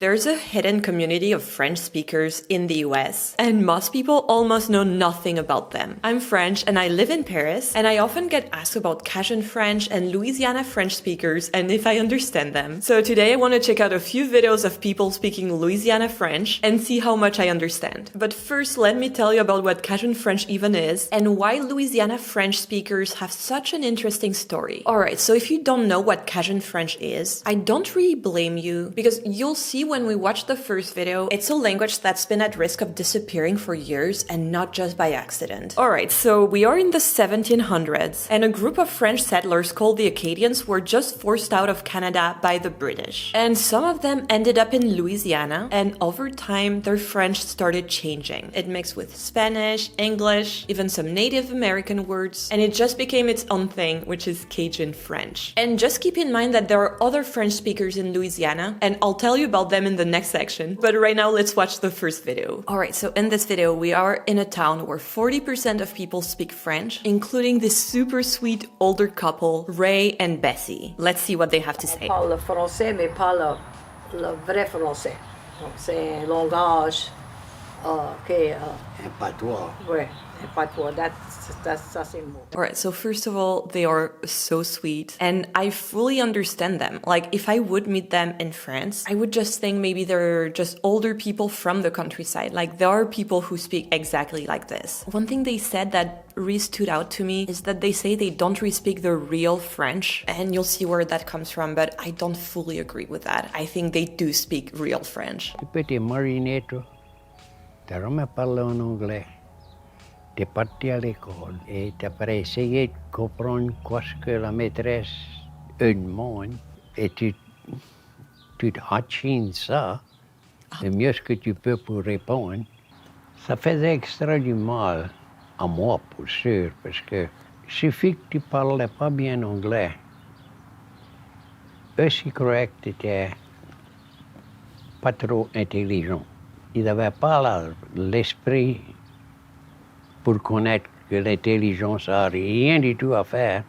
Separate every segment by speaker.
Speaker 1: There's a hidden community of French speakers in the US, and most people almost know nothing about them. I'm French and I live in Paris, and I often get asked about Cajun French and Louisiana French speakers and if I understand them. So today I want to check out a few videos of people speaking Louisiana French and see how much I understand. But first, let me tell you about what Cajun French even is and why Louisiana French speakers have such an interesting story. Alright, so if you don't know what Cajun French is, I don't really blame you, because you'll see when we watch the first video, it's a language that's been at risk of disappearing for years and not just by accident. Alright, so we are in the 1700s, and a group of French settlers called the Acadians were just forced out of Canada by the British. And some of them ended up in Louisiana, and over time their French started changing. It mixed with Spanish, English, even some Native American words, and it just became its own thing, which is Cajun French. And just keep in mind that there are other French speakers in Louisiana, and I'll tell you about them in the next section. But right now, let's watch the first video. Alright, so in this video, we are in a town where 40% of people speak French, including this super sweet older couple, Ray and Bessie. Let's see what they have to say.
Speaker 2: On parle le français, mais pas le vrai français. Donc c'est un langage
Speaker 3: Un patois.
Speaker 2: ouais, un patois. Ça c'est mot.
Speaker 1: Alright, so first of all, they are so sweet, and I fully understand them. Like, if I would meet them in France, I would just think maybe they're just older people from the countryside. Like, there are people who speak exactly like this. One thing they said that really stood out to me is that they say they don't really speak the real French, and you'll see where that comes from, but I don't fully agree with that. I think they do speak real French.
Speaker 3: Tu peux te mariner, toi. Tu n'as jamais parlé en anglais. Tu es parti à l'école et tu as essayé de comprendre ce que la maîtresse demande et tu achines ça le mieux que tu peux pour répondre. Ça faisait extra du mal à moi, pour sûr, parce que suffit que tu ne parlais pas bien anglais. Aussi correct, tu n'étais pas trop intelligent. Il n'avait pas l'esprit pour connaître que l'intelligence n'a rien du tout à faire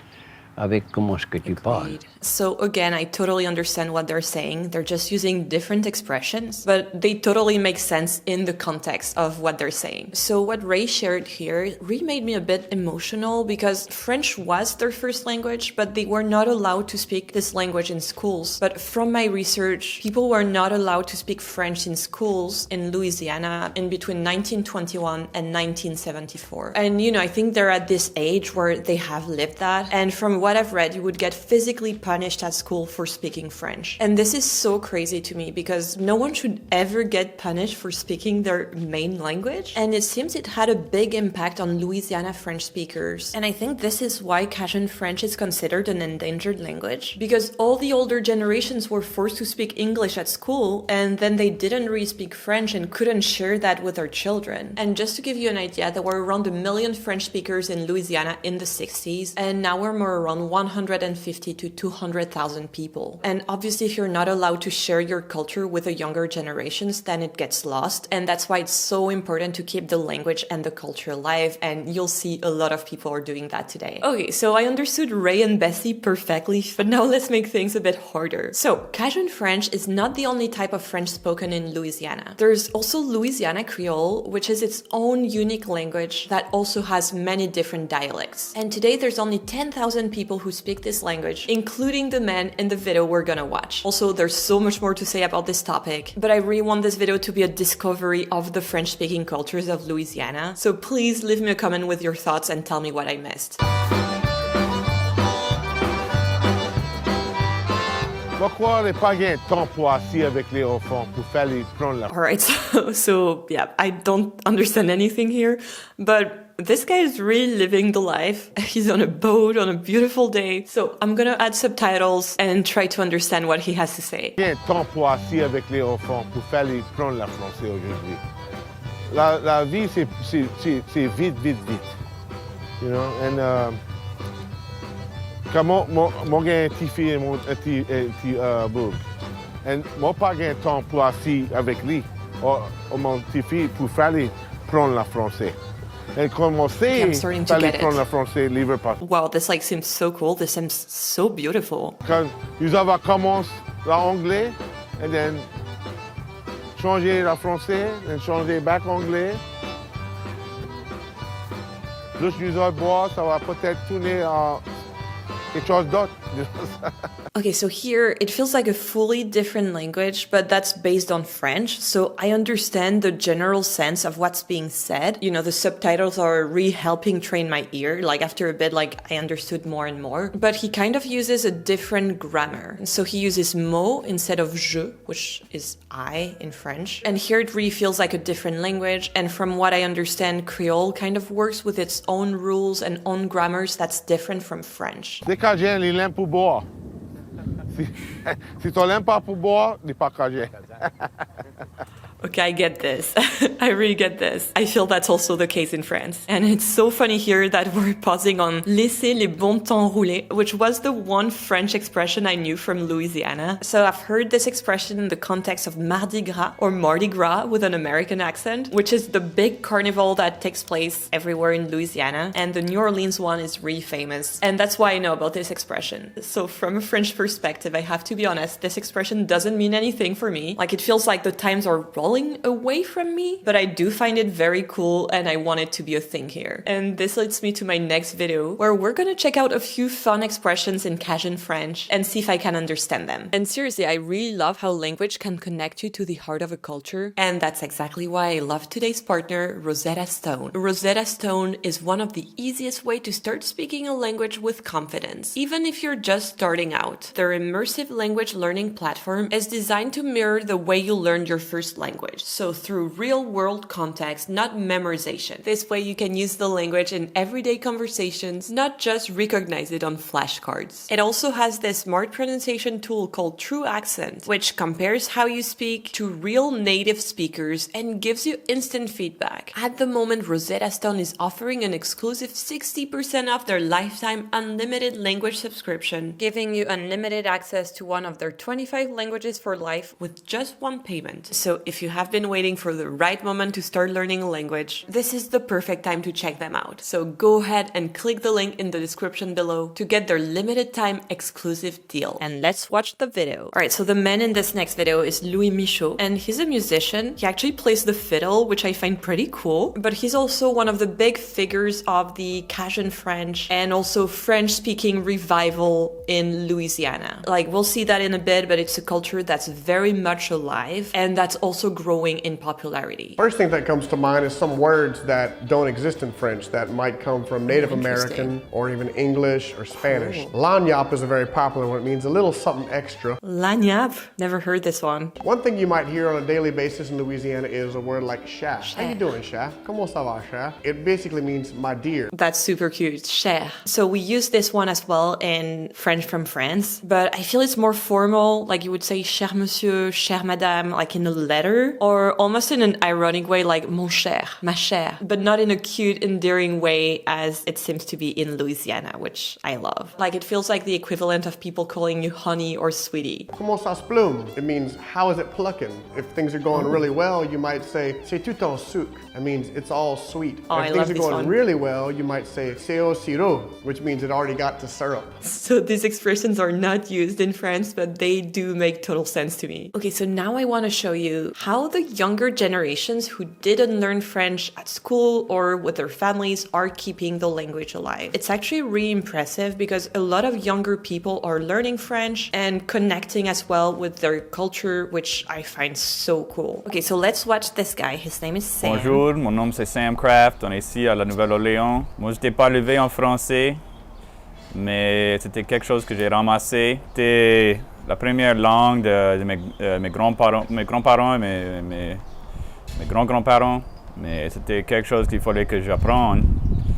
Speaker 3: avec comment est-ce que tu parles.
Speaker 1: So again, I totally understand what they're saying. They're just using different expressions, but they totally make sense in the context of what they're saying. So what Ray shared here really made me a bit emotional, because French was their first language, but they were not allowed to speak this language in schools. But from my research, people were not allowed to speak French in schools in Louisiana in between 1921 and 1974. And I think they're at this age where they have lived that. And from what I've read, you would get physically punished at school for speaking French. And this is so crazy to me, because no one should ever get punished for speaking their main language. And it seems it had a big impact on Louisiana French speakers. And I think this is why Cajun French is considered an endangered language, because all the older generations were forced to speak English at school, and then they didn't really speak French and couldn't share that with their children. And just to give you an idea, there were around 1 million French speakers in Louisiana in the 60s, and now we're more around 150 to 200,000 people. And obviously, if you're not allowed to share your culture with the younger generations, then it gets lost. And that's why it's so important to keep the language and the culture alive. And you'll see a lot of people are doing that today. Okay, so I understood Ray and Bessie perfectly, but now let's make things a bit harder. So, Cajun French is not the only type of French spoken in Louisiana. There's also Louisiana Creole, which is its own unique language that also has many different dialects. And today there's only 10,000 people who speak this language, including the men in the video we're gonna watch. Also, there's so much more to say about this topic, but I really want this video to be a discovery of the French-speaking cultures of Louisiana. So please leave me a comment with your thoughts and tell me what I missed.
Speaker 4: Pourquoi les pas gain temps pour assis avec les enfants pour faire les prendre la...
Speaker 1: Alright, so yeah, I don't understand anything here, but this guy is really living the life. He's on a boat on a beautiful day. So I'm gonna add subtitles and try to understand what he has to say.
Speaker 4: Gain temps pour assis avec les enfants pour faire les prendre la français aujourd'hui. La vie c'est vite. You know, and quand mon gain petit fille et mon petit boug. Et mon pas gain temps pour assis avec lui ou mon petit fille pour faire les prendre la français. Et commencer à les prendre la français libre pas.
Speaker 1: Wow, this seems so cool. This seems so beautiful.
Speaker 4: Quand ils avaient commencé l'anglais, and then changer la français et changer back anglais. Juste nous autres boire, ça va peut-être tourner à quelque chose d'autre.
Speaker 1: Okay, so here it feels like a fully different language, but that's based on French, so I understand the general sense of what's being said. You know, the subtitles are really helping train my ear. Like after a bit, like I understood more and more. But he kind of uses a different grammar. So he uses mo instead of je, which is I in French. And here it really feels like a different language. And from what I understand, Creole kind of works with its own rules and own grammars that's different from French.
Speaker 4: Les Cajuns, ils l'aiment pour boire. Si tu l'aimes pas pour boire, il n'est pas Cajun.
Speaker 1: Okay, I get this. I really get this. I feel that's also the case in France. And it's so funny here that we're pausing on laisser les bons temps rouler, which was the one French expression I knew from Louisiana. So I've heard this expression in the context of Mardi Gras or Mardi Gras with an American accent, which is the big carnival that takes place everywhere in Louisiana. And the New Orleans one is really famous. And that's why I know about this expression. So from a French perspective, I have to be honest, this expression doesn't mean anything for me. Like it feels like the times are rolling away from me, but I do find it very cool and I want it to be a thing here. And this leads me to my next video where we're gonna check out a few fun expressions in Cajun French and see if I can understand them. And seriously, I really love how language can connect you to the heart of a culture, and that's exactly why I love today's partner, Rosetta Stone. Rosetta Stone is one of the easiest way to start speaking a language with confidence, even if you're just starting out. Their immersive language learning platform is designed to mirror the way you learned your first language. So through real-world context, not memorization. This way you can use the language in everyday conversations, not just recognize it on flashcards. It also has this smart pronunciation tool called True Accent, which compares how you speak to real native speakers and gives you instant feedback. At the moment, Rosetta Stone is offering an exclusive 60% off their lifetime unlimited language subscription, giving you unlimited access to one of their 25 languages for life with just one payment. So if you have been waiting for the right moment to start learning a language, this is the perfect time to check them out. So go ahead and click the link in the description below to get their limited time exclusive deal. And let's watch the video. Alright, so the man in this next video is Louis Michaud, and he's a musician. He actually plays the fiddle, which I find pretty cool, but he's also one of the big figures of the Cajun French and also French-speaking revival in Louisiana. Like, we'll see that in a bit, but it's a culture that's very much alive, and that's also growing in popularity.
Speaker 5: First thing that comes to mind is some words that don't exist in French that might come from Native American or even English or Spanish. Lagniappe is a very popular one. It means a little something extra.
Speaker 1: Lagniappe? Never heard this one.
Speaker 5: One thing you might hear on a daily basis in Louisiana is a word like chat. How you doing, chat? Comment ça va, chat? It basically means my dear.
Speaker 1: That's super cute. Cher. So we use this one as well in French from France, but I feel it's more formal, like you would say cher monsieur, cher madame, like in a letter, or almost in an ironic way like mon cher, ma chère, but not in a cute, endearing way as it seems to be in Louisiana, which I love. Like it feels like the equivalent of people calling you honey or sweetie.
Speaker 5: Comment ça se plume? It means how is it plucking? If things are going really well, you might say c'est tout en sucre. It means it's all sweet.
Speaker 1: Oh,
Speaker 5: if
Speaker 1: I
Speaker 5: things
Speaker 1: love
Speaker 5: are
Speaker 1: this
Speaker 5: going
Speaker 1: one.
Speaker 5: really well, you might say c'est au sirop, which means it already got to syrup.
Speaker 1: So these expressions are not used in France, but they do make total sense to me. Okay, so now I want to show you how the younger generations who didn't learn French at school or with their families are keeping the language alive. It's actually really impressive because a lot of younger people are learning French and connecting as well with their culture, which I find so cool. Okay, so let's watch this guy. His name is Sam.
Speaker 6: Bonjour, mon nom c'est Sam Craft, on est ici à la Nouvelle-Orléans. Moi, je n'étais pas élevé en français, mais c'était quelque chose que j'ai ramassé. C'était la première langue de mes grands-parents et mes grands-grands-parents, mais c'était quelque chose qu'il fallait que j'apprenne.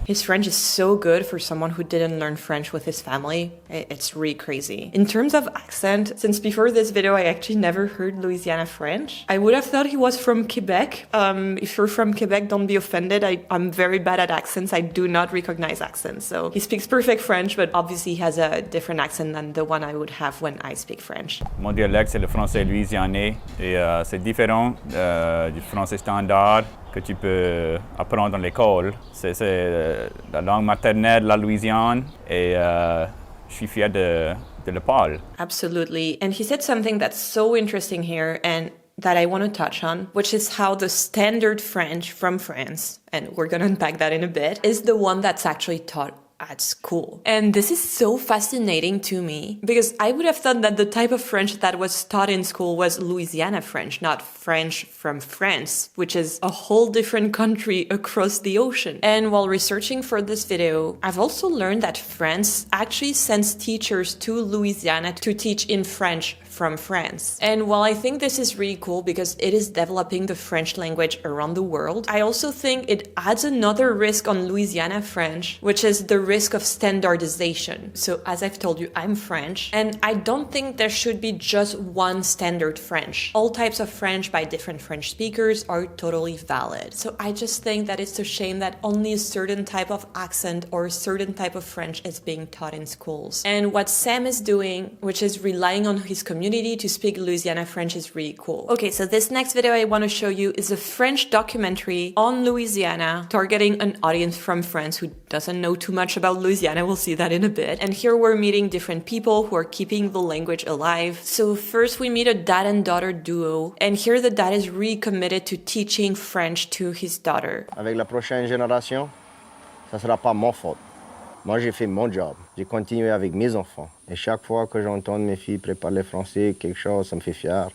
Speaker 1: His French is so good for someone who didn't learn French with his family. It's really crazy. In terms of accent, since before this video I actually never heard Louisiana French, I would have thought he was from Quebec. If you're from Quebec, don't be offended. I'm very bad at accents. I do not recognize accents. So he speaks perfect French, but obviously he has a different accent than the one I would have when I speak French.
Speaker 6: Mon dialecte, c'est le français louisianais et c'est différent du français standard que tu peux apprendre dans l'école. C'est la langue maternelle de la Louisiane et je suis fier de le parler.
Speaker 1: Absolutely. And he said something that's so interesting here, and that I want to touch on, which is how the standard French from France, and we're going to unpack that in a bit, is the one that's actually taught at school. And this is so fascinating to me because I would have thought that the type of French that was taught in school was Louisiana French, not French from France, which is a whole different country across the ocean. And while researching for this video, I've also learned that France actually sends teachers to Louisiana to teach in French from France. And while I think this is really cool because it is developing the French language around the world, I also think it adds another risk on Louisiana French, which is the risk of standardization. So as I've told you, I'm French, and I don't think there should be just one standard French. All types of French by different French speakers are totally valid. So I just think that it's a shame that only a certain type of accent or a certain type of French is being taught in schools. And what Sam is doing, which is relying on his community to speak Louisiana French, is really cool. Okay, so this next video I want to show you is a French documentary on Louisiana, targeting an audience from France who doesn't know too much about Louisiana. We'll see that in a bit. And here we're meeting different people who are keeping the language alive. So first we meet a dad and daughter duo, and here the dad is really committed to teaching French to his daughter.
Speaker 7: Avec la prochaine génération, ça sera pas mon faute. Moi, j'ai fait mon job. J'ai continué avec mes enfants. Et chaque fois que j'entends mes filles préparer le français, quelque chose, ça me fait fier.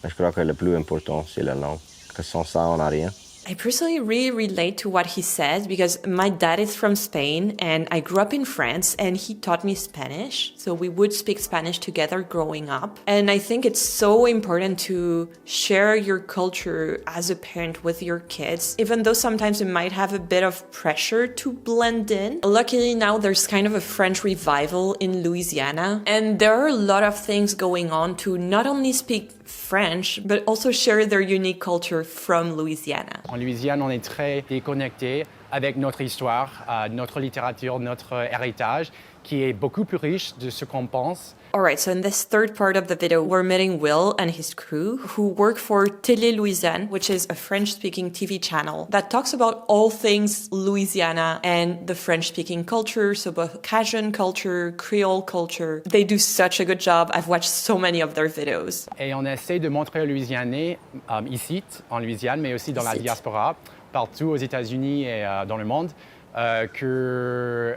Speaker 7: Mais je crois que le plus important, c'est la langue. Que sans ça, on n'a rien.
Speaker 1: I personally really relate to what he says because my dad is from Spain and I grew up in France and he taught me Spanish. So we would speak Spanish together growing up. And I think it's so important to share your culture as a parent with your kids, even though sometimes you might have a bit of pressure to blend in. Luckily now there's kind of a French revival in Louisiana and there are a lot of things going on to not only speak French, but also share their unique culture from Louisiana.
Speaker 8: En Louisiane, on est très déconnecté avec notre histoire, notre littérature, notre héritage, qui est beaucoup plus riche de ce qu'on pense.
Speaker 1: Alright, so in this third part of the video, we're meeting Will and his crew who work for Télé Louisiane, which is a French-speaking TV channel that talks about all things Louisiana and the French-speaking culture, so both Cajun culture, Creole culture. They do such a good job. I've watched so many of their videos.
Speaker 8: Et on essaie de montrer aux Louisianais, ici, en Louisiane, mais aussi dans la diaspora, partout aux États-Unis et dans le monde, que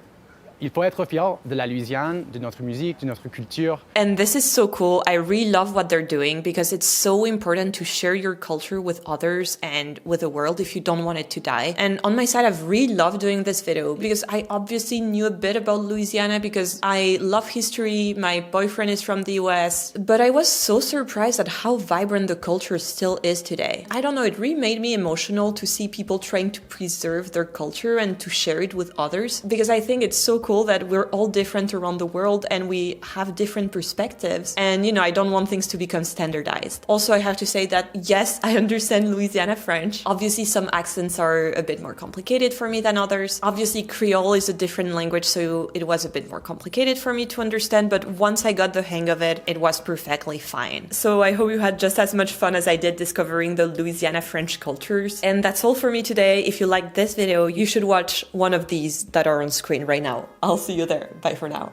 Speaker 8: il faut être fier de la Louisiane, de notre musique, de notre culture.
Speaker 1: And this is so cool. I really love what they're doing because it's so important to share your culture with others and with the world if you don't want it to die. And on my side, I've really loved doing this video because I obviously knew a bit about Louisiana because I love history. My boyfriend is from the US, but I was so surprised at how vibrant the culture still is today. I don't know, it really made me emotional to see people trying to preserve their culture and to share it with others because I think it's so cool that we're all different around the world and we have different perspectives. And, you know, I don't want things to become standardized. Also, I have to say that, yes, I understand Louisiana French. Obviously, some accents are a bit more complicated for me than others. Obviously, Creole is a different language, so it was a bit more complicated for me to understand. But once I got the hang of it, it was perfectly fine. So I hope you had just as much fun as I did discovering the Louisiana French cultures. And that's all for me today. If you liked this video, you should watch one of these that are on screen right now. I'll see you there. Bye for now.